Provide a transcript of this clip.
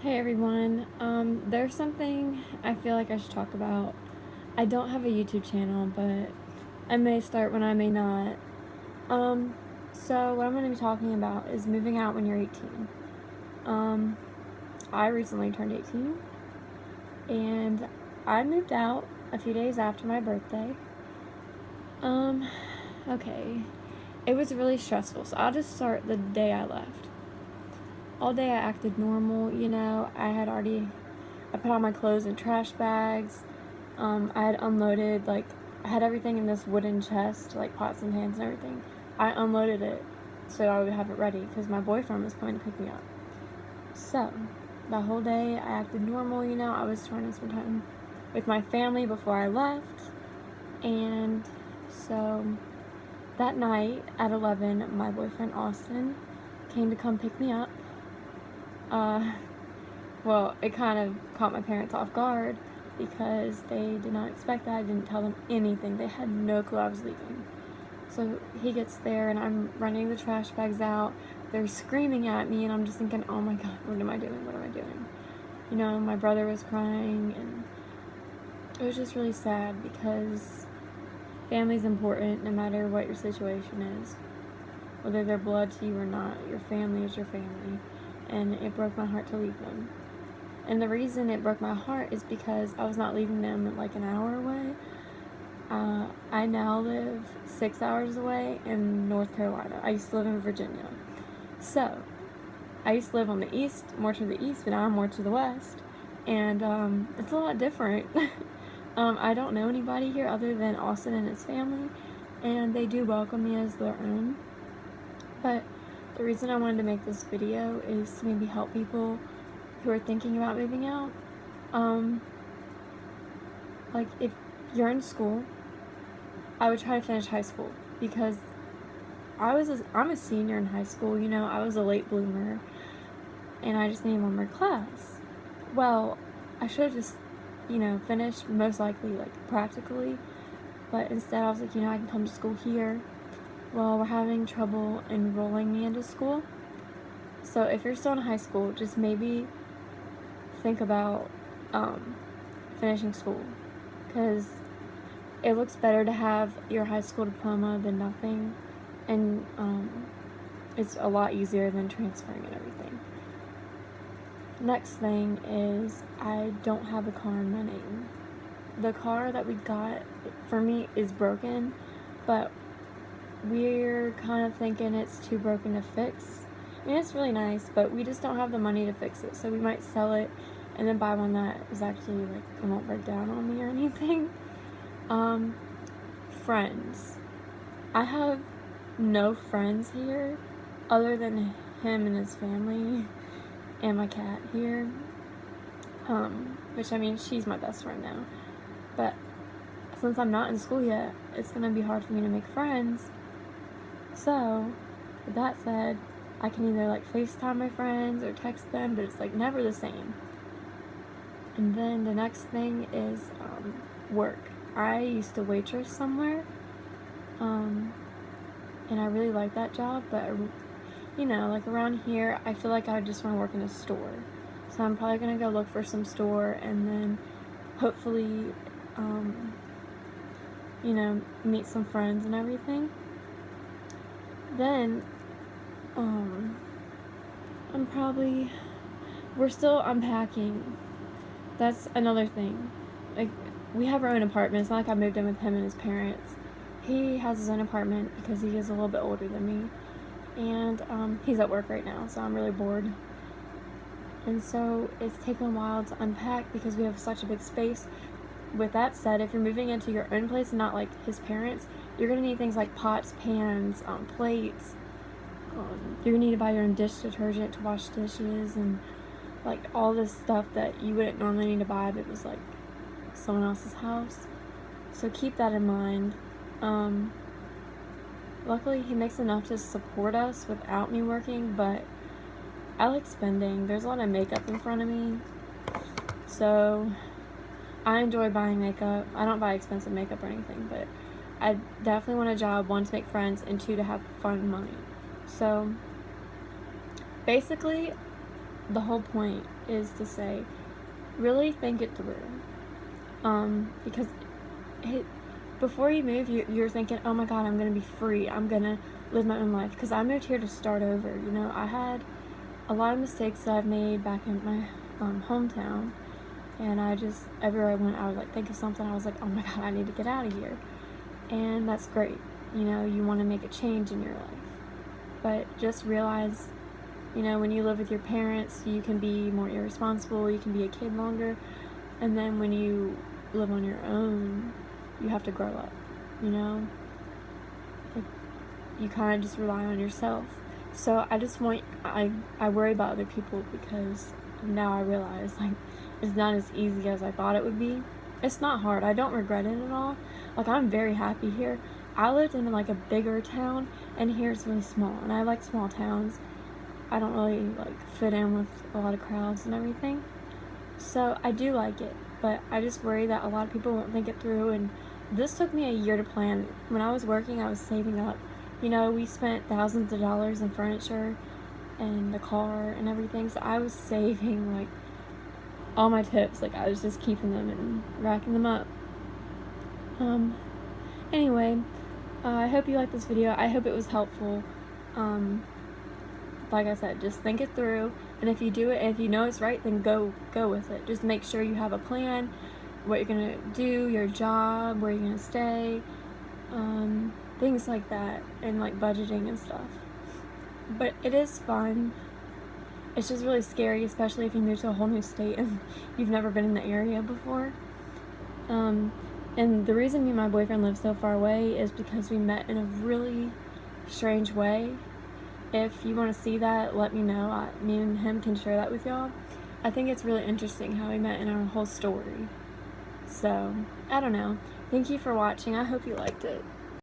Hey everyone, there's something I feel like I should talk about. I don't have a YouTube channel, but I may start when I may not. Um, so what I'm going to be talking about is moving out when you're 18. Um, I recently turned 18, and I moved out a few days after my birthday. Um, okay, it was really stressful, so I'll just start the day I left. All day I acted normal, I put all my clothes in trash bags. I had unloaded, I had everything in this wooden chest, like pots and pans and everything. I unloaded it so I would have it ready because my boyfriend was coming to pick me up. So, the whole day I acted normal, I was trying to spend time with my family before I left. And so, that night at 11, my boyfriend Austin came to come pick me up. Well, it kind of caught my parents off guard because they did not expect that. I didn't tell them anything. They had no clue I was leaving. So he gets there and I'm running the trash bags out. They're screaming at me and I'm just thinking, oh my god, what am I doing? What am I doing? My brother was crying and it was just really sad because family's important no matter what your situation is. Whether they're blood to you or not, your family is your family. And it broke my heart to leave them. And the reason it broke my heart is because I was not leaving them like an hour away. I now live 6 hours away in North Carolina. I used to live in Virginia. So, I used to live on the east, more to the east, but now I'm more to the west. And it's a lot different. I don't know anybody here other than Austin and his family. And they do welcome me as their own. But the reason I wanted to make this video is to maybe help people who are thinking about moving out. Like if you're in school, I would try to finish high school because I'm a senior in high school, I was a late bloomer and I just needed one more class. Well, I should have just, finished most likely like practically, but instead I was like, I can come to school here. Well, we're having trouble enrolling me into school. So if you're still in high school, just maybe think about finishing school because it looks better to have your high school diploma than nothing, and it's a lot easier than transferring and everything. Next thing is I don't have a car in my name. The car that we got for me is broken, but we're kind of thinking it's too broken to fix. I mean, it's really nice, but we just don't have the money to fix it, so we might sell it and then buy one that is actually, it won't break down on me or anything. Friends. I have no friends here other than him and his family and my cat here. Which, I mean, she's my best friend now. But since I'm not in school yet, it's going to be hard for me to make friends. So, with that said, I can either FaceTime my friends or text them, but it's never the same. And then the next thing is work. I used to waitress somewhere, and I really like that job, but around here, I feel like I just want to work in a store. So I'm probably going to go look for some store and then hopefully, meet some friends and everything. Then, we're still unpacking. That's another thing. We have our own apartment. It's not like I moved in with him and his parents. He has his own apartment because he is a little bit older than me. And he's at work right now, so I'm really bored. And so it's taken a while to unpack because we have such a big space. With that said, if you're moving into your own place and not his parents, you're going to need things like pots, pans, plates. You're going to need to buy your own dish detergent to wash dishes and all this stuff that you wouldn't normally need to buy if it was someone else's house. So keep that in mind. Luckily he makes enough to support us without me working, but I like spending. There's a lot of makeup in front of me, so I enjoy buying makeup. I don't buy expensive makeup or anything, but I definitely want a job, 1, to make friends, and 2, to have fun money. So basically the whole point is to say, really think it through. Because before you move, you're thinking, oh my God, I'm going to be free. I'm going to live my own life. Because I moved here to start over. You know, I had a lot of mistakes that I've made back in my hometown. And everywhere I went, I would like think of something. I was like, oh my God, I need to get out of here. And that's great. You know, you want to make a change in your life. But just realize, you know, when you live with your parents, you can be more irresponsible. You can be a kid longer. And then when you live on your own, you have to grow up, you know? You kind of just rely on yourself. So I worry about other people because now I realize, like, it's not as easy as I thought it would be. It's not hard. I don't regret it at all. Like, I'm very happy here. I lived in, like, a bigger town, and here it's really small, and I like small towns. I don't really, like, fit in with a lot of crowds and everything. So I do like it, but I just worry that a lot of people won't think it through, and this took me a year to plan. When I was working, I was saving up. You know, we spent thousands of dollars in furniture and the car and everything, so I was saving, like, all my tips. Like, I was just keeping them and racking them up. Anyway, I hope you liked this video. I hope it was helpful. Like I said, just think it through, and if you do it, and if you know it's right, then go with it. Just make sure you have a plan, what you're gonna do, your job, where you're gonna stay, things like that, and like budgeting and stuff. But it is fun. It's just really scary, especially if you move to a whole new state and you've never been in the area before. And the reason me and my boyfriend live so far away is because we met in a really strange way. If you want to see that, let me know. Me and him can share that with y'all. I think it's really interesting how we met in our whole story. So, I don't know. Thank you for watching. I hope you liked it.